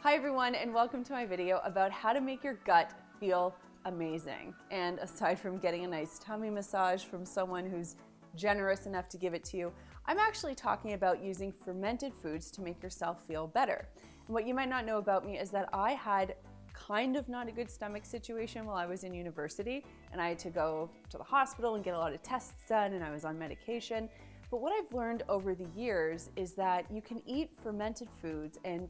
Hi everyone, and welcome to my video about how to make your gut feel amazing. And aside from getting a nice tummy massage from someone who's generous enough to give it to you, I'm actually talking about using fermented foods to make yourself feel better. And what you might not know about me is that I had kind of not a good stomach situation while I was in university, and I had to go to the hospital and get a lot of tests done, and I was on medication. But what I've learned over the years is that you can eat fermented foods and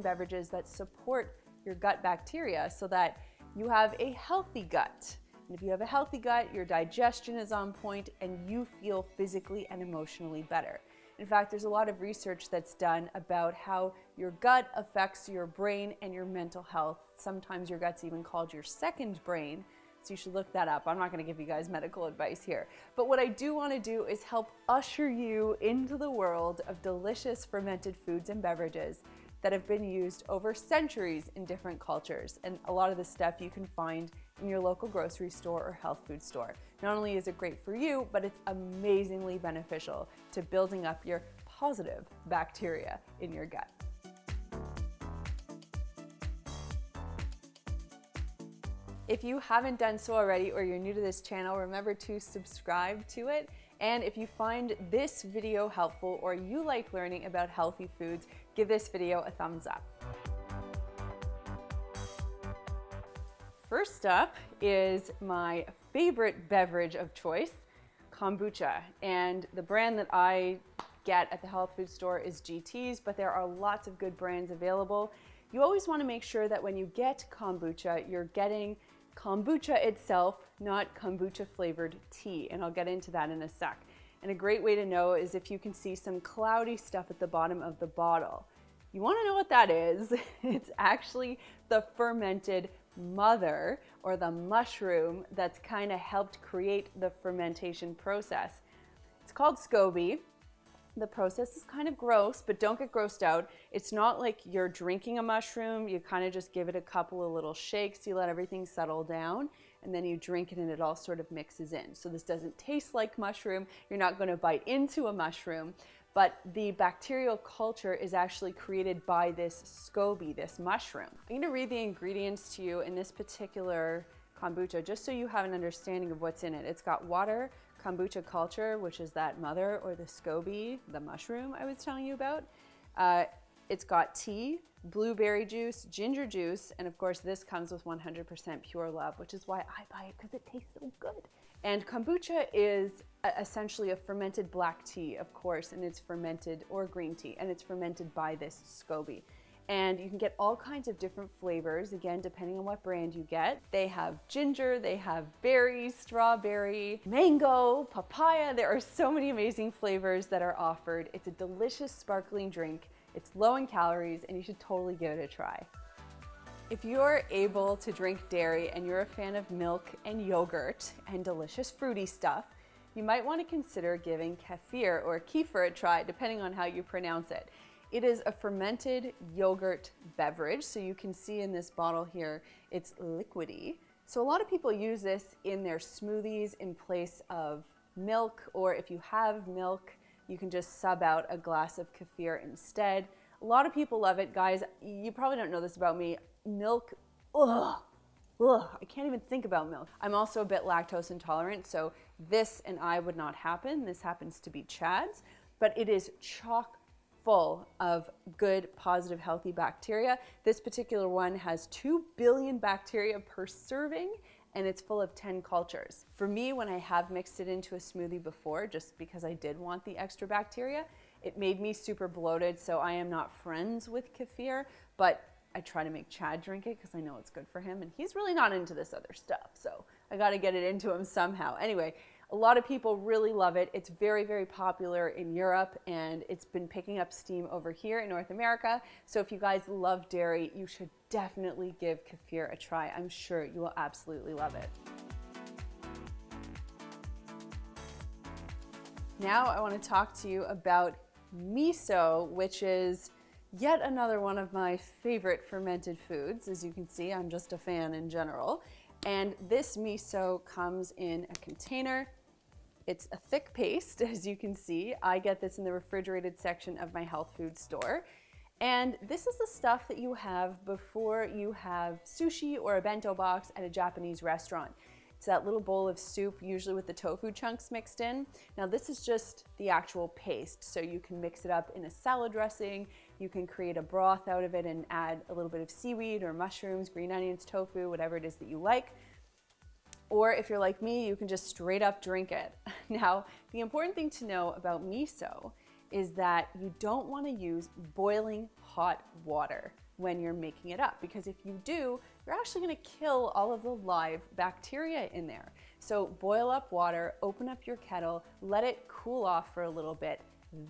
beverages that support your gut bacteria so that you have a healthy gut. And if you have a healthy gut, your digestion is on point and you feel physically and emotionally better. In fact, there's a lot of research that's done about how your gut affects your brain and your mental health. Sometimes your gut's even called your second brain. So you should look that up. I'm not going to give you guys medical advice here. But what I do want to do is help usher you into the world of delicious fermented foods and beverages that have been used over centuries in different cultures. And a lot of this stuff you can find in your local grocery store or health food store. Not only is it great for you, but it's amazingly beneficial to building up your positive bacteria in your gut. If you haven't done so already or you're new to this channel, remember to subscribe to it. And if you find this video helpful or you like learning about healthy foods, give this video a thumbs up. First up is my favorite beverage of choice, kombucha. And the brand that I get at the health food store is GT's, but there are lots of good brands available. You always want to make sure that when you get kombucha, you're getting kombucha itself, not kombucha flavored tea, and I'll get into that in a sec. And a great way to know is if you can see some cloudy stuff at the bottom of the bottle. You want to know what that is? It's actually the fermented mother or the mushroom that's kind of helped create the fermentation process. It's called SCOBY. The process is kind of gross, but don't get grossed out. It's not like you're drinking a mushroom. You kind of just give it a couple of little shakes. You let everything settle down, and then you drink it and it all sort of mixes in. So this doesn't taste like mushroom. You're not going to bite into a mushroom, but the bacterial culture is actually created by this SCOBY, this mushroom. I'm going to read the ingredients to you in this particular kombucha just so you have an understanding of what's in it. It's got water, kombucha culture, which is that mother or the SCOBY, the mushroom I was telling you about. It's got tea, blueberry juice, ginger juice, and of course this comes with 100% pure love, which is why I buy it because it tastes so good. And kombucha is essentially a fermented black tea, of course, and it's fermented, or green tea, and it's fermented by this SCOBY. And you can get all kinds of different flavors, again, depending on what brand you get. They have ginger, they have berries, strawberry, mango, papaya. There are so many amazing flavors that are offered. It's a delicious sparkling drink. It's low in calories, and you should totally give it a try. If you're able to drink dairy and you're a fan of milk and yogurt and delicious fruity stuff, you might want to consider giving kefir or kefir a try, depending on how you pronounce it. It is a fermented yogurt beverage, so you can see in this bottle here, it's liquidy. So a lot of people use this in their smoothies in place of milk, or if you have milk, you can just sub out a glass of kefir instead. A lot of people love it. Guys, you probably don't know this about me. Milk, ugh, I can't even think about milk. I'm also a bit lactose intolerant, so this and I would not happen. This happens to be Chad's, but it is chock full of good, positive, healthy bacteria. This particular one has 2 billion bacteria per serving, and it's full of 10 cultures. For me, when I have mixed it into a smoothie before, just because I did want the extra bacteria, it made me super bloated, so I am not friends with kefir, but I try to make Chad drink it because I know it's good for him, and he's really not into this other stuff, so I gotta get it into him somehow. Anyway, a lot of people really love it. It's very, very popular in Europe, and it's been picking up steam over here in North America. So if you guys love dairy, you should definitely give kefir a try. I'm sure you will absolutely love it. Now I want to talk to you about miso, which is yet another one of my favorite fermented foods. As you can see, I'm just a fan in general. And this miso comes in a container. It's a thick paste, as you can see. I get this in the refrigerated section of my health food store. And this is the stuff that you have before you have sushi or a bento box at a Japanese restaurant. It's that little bowl of soup, usually with the tofu chunks mixed in. Now this is just the actual paste, so you can mix it up in a salad dressing, you can create a broth out of it and add a little bit of seaweed or mushrooms, green onions, tofu, whatever it is that you like. Or if you're like me, you can just straight up drink it. Now, the important thing to know about miso is that you don't want to use boiling hot water when you're making it up, because if you do, you're actually going to kill all of the live bacteria in there. So boil up water, open up your kettle, let it cool off for a little bit,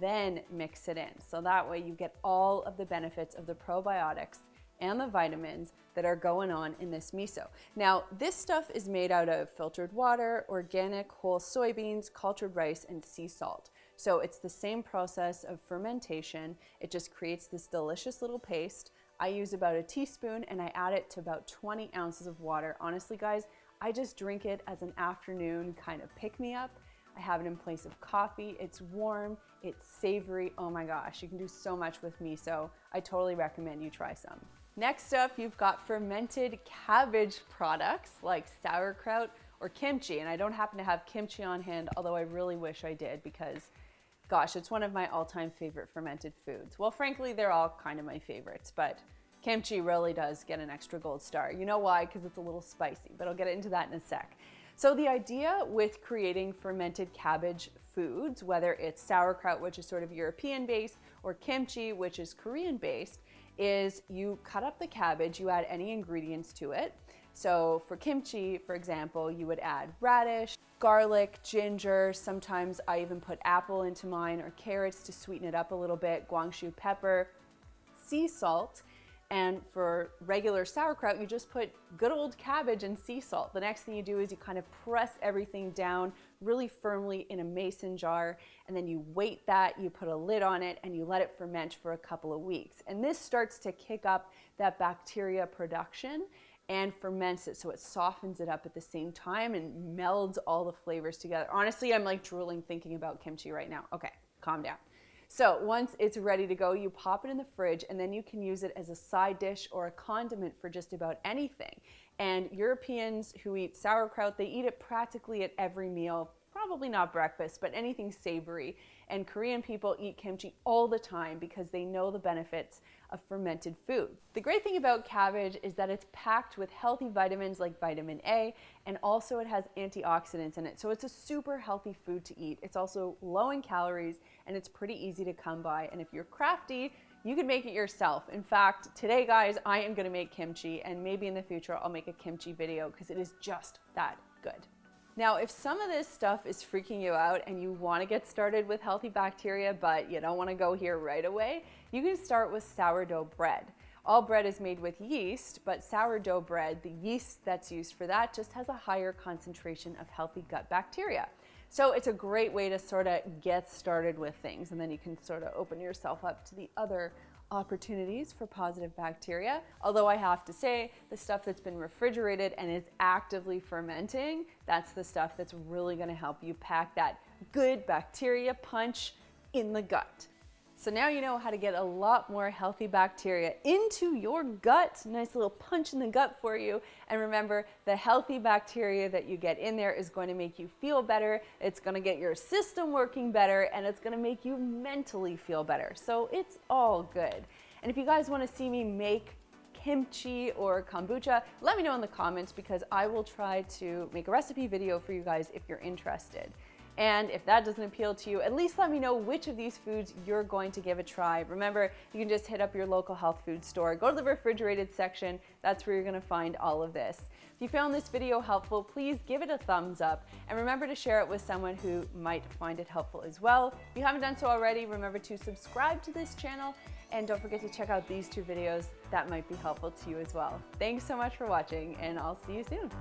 then mix it in. So that way you get all of the benefits of the probiotics and the vitamins that are going on in this miso. Now, this stuff is made out of filtered water, organic whole soybeans, cultured rice, and sea salt. So it's the same process of fermentation. It just creates this delicious little paste. I use about a teaspoon and I add it to about 20 ounces of water. Honestly, guys, I just drink it as an afternoon kind of pick-me-up. I have it in place of coffee. It's warm, it's savory. Oh my gosh, you can do so much with miso. I totally recommend you try some. Next up, you've got fermented cabbage products like sauerkraut or kimchi. And I don't happen to have kimchi on hand, although I really wish I did, because gosh, it's one of my all-time favorite fermented foods. Well, frankly, they're all kind of my favorites, but kimchi really does get an extra gold star. You know why? Because it's a little spicy, but I'll get into that in a sec. So the idea with creating fermented cabbage foods, whether it's sauerkraut, which is sort of European-based, or kimchi, which is Korean-based, is you cut up the cabbage, you add any ingredients to it. So for kimchi, for example, you would add radish, garlic, ginger, sometimes I even put apple into mine, or carrots to sweeten it up a little bit, guangxu pepper, sea salt. And for regular sauerkraut, you just put good old cabbage and sea salt. The next thing you do is you kind of press everything down really firmly in a mason jar, and then you weight that, you put a lid on it, and you let it ferment for a couple of weeks. And this starts to kick up that bacteria production and ferments it, so it softens it up at the same time and melds all the flavors together. Honestly, I'm like drooling thinking about kimchi right now. Okay, calm down. So once it's ready to go, you pop it in the fridge, and then you can use it as a side dish or a condiment for just about anything. And Europeans who eat sauerkraut, they eat it practically at every meal. Probably not breakfast, but anything savory. And Korean people eat kimchi all the time because they know the benefits of fermented food. The great thing about cabbage is that it's packed with healthy vitamins like vitamin A, and also it has antioxidants in it. So it's a super healthy food to eat. It's also low in calories, and it's pretty easy to come by. And if you're crafty, you can make it yourself. In fact, today, guys, I am gonna make kimchi, and maybe in the future I'll make a kimchi video because it is just that good. Now, if some of this stuff is freaking you out and you want to get started with healthy bacteria, but you don't want to go here right away, you can start with sourdough bread. All bread is made with yeast, but sourdough bread, the yeast that's used for that, just has a higher concentration of healthy gut bacteria. So it's a great way to sort of get started with things, and then you can sort of open yourself up to the other opportunities for positive bacteria. Although I have to say, the stuff that's been refrigerated and is actively fermenting, that's the stuff that's really going to help you pack that good bacteria punch in the gut. So now you know how to get a lot more healthy bacteria into your gut. Nice little punch in the gut for you. And remember, the healthy bacteria that you get in there is going to make you feel better. It's going to get your system working better, and it's going to make you mentally feel better. So it's all good. And if you guys want to see me make kimchi or kombucha, let me know in the comments, because I will try to make a recipe video for you guys if you're interested. And if that doesn't appeal to you, at least let me know which of these foods you're going to give a try. Remember, you can just hit up your local health food store, go to the refrigerated section. That's where you're going to find all of this. If you found this video helpful, please give it a thumbs up, and remember to share it with someone who might find it helpful as well. If you haven't done so already, remember to subscribe to this channel, and don't forget to check out these two videos that might be helpful to you as well. Thanks so much for watching, and I'll see you soon.